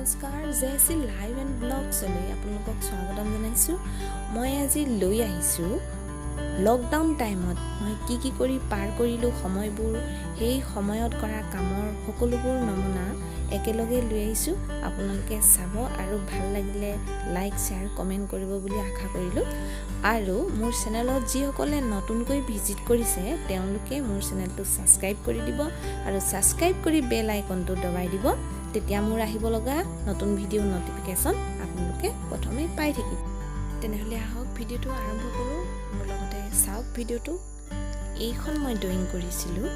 নমস্কাৰ JAC live and ব্লগছলৈ আপোনালোকক স্বাগতম জনাইছোঁ। মই আজি লৈ আহিছোঁ লকডাউন টাইমত মই কি কৰি পাৰ কৰিলোঁ সময়বোৰ, সেই সময়ত কৰা কামৰ সকলোবোৰ নমুনা একেলগে লৈ আহিছোঁ। আপোনালোকে চাব আৰু ভাল লাগিলে লাইক শ্বেয়াৰ কমেণ্ট কৰিব বুলি আশা কৰিলোঁ। আৰু মোৰ চেনেলত যিসকলে নতুনকৈ ভিজিট কৰিছে তেওঁলোকে মোৰ চেনেলটো ছাবস্ক্ৰাইব কৰি দিব আৰু ছাবস্ক্ৰাইব কৰি বেল আইকনটো দবাই দিব। তেতিয়া মোৰ আহিব লগা নতুন ভিডিঅ' নটিফিকেশ্যন আপোনালোকে প্ৰথমে পাই থাকিব। তেনেহ'লে আহক ভিডিঅ'টো আৰম্ভ কৰোঁ। মোৰ লগতে চাওক ভিডিঅ'টো। এইখন মই ড্ৰয়িং কৰিছিলোঁ,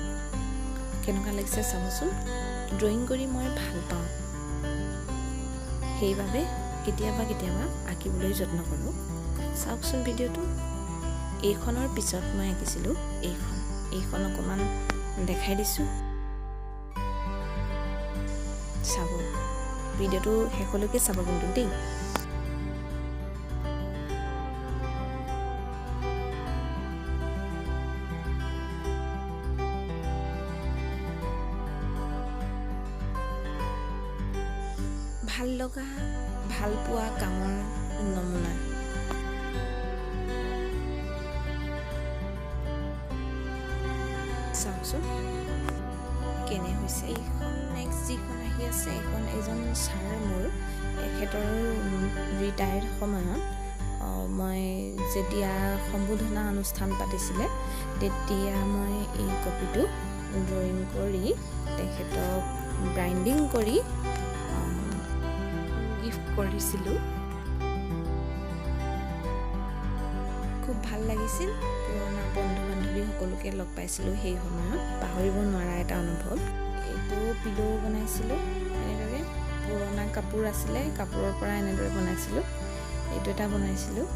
কেনেকুৱা লাগিছে চাবচোন। ড্ৰয়িং কৰি মই ভাল পাওঁ, সেইবাবে কেতিয়াবা আঁকিবলৈ যত্ন কৰোঁ। চাওকচোন ভিডিঅ'টো। এইখনৰ পিছত মই আঁকিছিলোঁ এইখন অকণমান দেখাই দিছোঁ। চাব, ভিডিঅ'টো শেষলৈকে চাব কিন্তু দেই। ভাল লগা ভাল পোৱা কামৰ নমুনা। চাওকচোন কেনে হৈছে। এইখন নেক্সট যিখন আহি আছে, এইখন এজন ছাৰ, মোৰ এখেতৰ ৰিটায়াৰ্ড সময়ত মই যেতিয়া সম্বোধনা অনুষ্ঠান পাতিছিলে তেতিয়া মই এই কপিটো ড্ৰয়িং কৰি তেখেতক বাইণ্ডিং কৰি গিফ্ট কৰিছিলোঁ। খুব ভাল লাগিছিল। পুৰণা বন্ধু বান্ধৱী সকলোকে লগ পাইছিলোঁ সেই সময়ত, পাহৰিব নোৱাৰা এটা অনুভৱ। এইটো পিলো বনাইছিলোঁ এনেদৰে, পুৰণা কাপোৰ আছিলে, কাপোৰৰ পৰা এনেদৰে বনাইছিলোঁ। এইটো এটা বনাইছিলোঁ।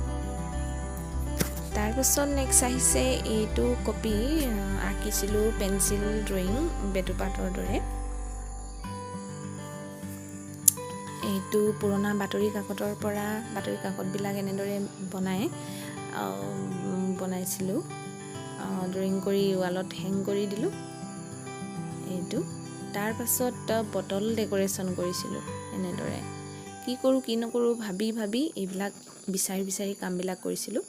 তাৰপিছত নেক্সট আহিছে এইটো কপি আঁকিছিলোঁ পেঞ্চিল ড্ৰয়িং বেটুপাতৰ দৰে। এইটো পুৰণা বাতৰি কাকতবিলাক এনেদৰে বনাইছিলোঁ। ড্ৰয়িং কৰি ৱালত হেং কৰি দিলোঁ এইটো। তাৰপাছত বটল ডেক'ৰেশ্যন কৰিছিলোঁ এনেদৰে। কি কৰোঁ কি নকৰোঁ ভাবি এইবিলাক বিচাৰি কামবিলাক কৰিছিলোঁ।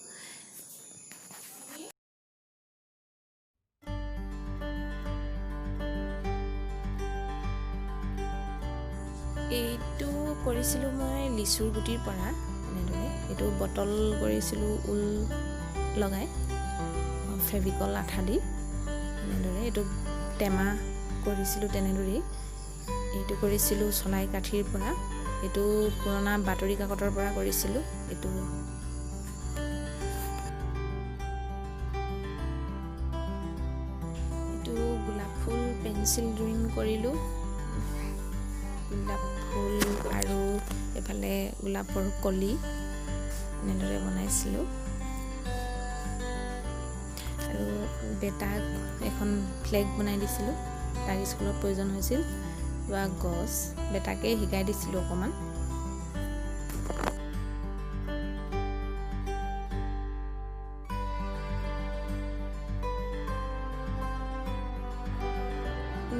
এইটো কৰিছিলোঁ মই লিচুৰ গুটিৰ পৰা এনেদৰে। এইটো বটল কৰিছিলোঁ ঊল লগাই, ফেভিকল আঠা দি এনেদৰে। এইটো টেমা কৰিছিলোঁ তেনেদৰেই। এইটো কৰিছিলোঁ চলাই কাঠিৰ পৰা। এইটো পুৰণা বাতৰি কাকতৰ পৰা কৰিছিলোঁ। এইটো গোলাপ ফুল পেঞ্চিল ড্ৰয়িং কৰিলোঁ। গোলাপ ফুল আৰু এফালে গোলাপৰ কলি এনেদৰে বনাইছিলোঁ। আৰু বেটাক এখন ফ্লেগ বনাই দিছিলোঁ। তাৰ স্কুলত প্ৰয়োজন হৈছিল বা গছ, বেটাকে শিকাই দিছিলোঁ অকণমান।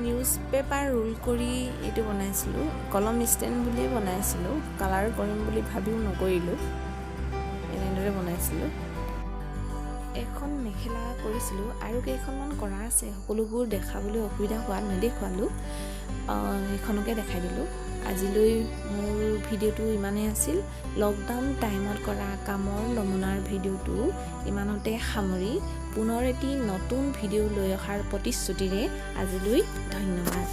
নিউজ পেপাৰ ৰোল কৰি এইটো বনাইছিলোঁ। কলম ষ্টেণ্ড বুলিয়ে বনাইছিলোঁ, কালাৰ কৰিম বুলি ভাবিও নকৰিলোঁ, এনেদৰে বনাইছিলোঁ। এখন মেখেলা কৰিছিলোঁ আৰু কেইখনমান কৰা আছে, সকলোবোৰ দেখাবলৈ অসুবিধা হোৱাত নেদেখুৱালোঁ, সেইখনকে দেখাই দিলোঁ। আজিলৈ মোৰ ভিডিঅ'টো ইমানেই আছিল। লকডাউন টাইমত কৰা কামৰ নমুনাৰ ভিডিঅ'টো ইমানতে সামৰি পুনৰ এটি নতুন ভিডিঅ' লৈ অহাৰ প্ৰতিশ্ৰুতিৰে আজিলৈ ধন্যবাদ।